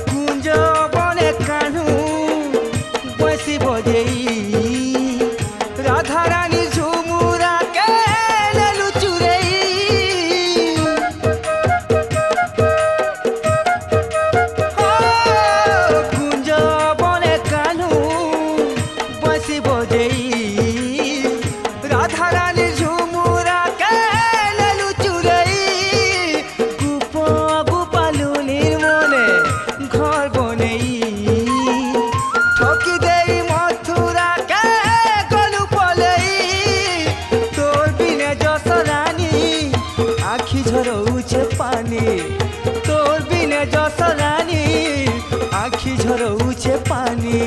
কুঞ্জ বনে কানু বসি বজেই রাধারানী ঝুমুরা কেলু চুরেই কুঞ্জ বনে কানু বসি বজেই রাধারানী ঝুমুরা কেলু চুরেই গুপ গুপালুনির মনে ঘর বনেই ঠকি দেই মথুরা কে গলু পলেই তোর বিনে যশোরানী আখি ঝরউছে পানি তোর বিনে যশোরানী আখি ঝরউছে পানি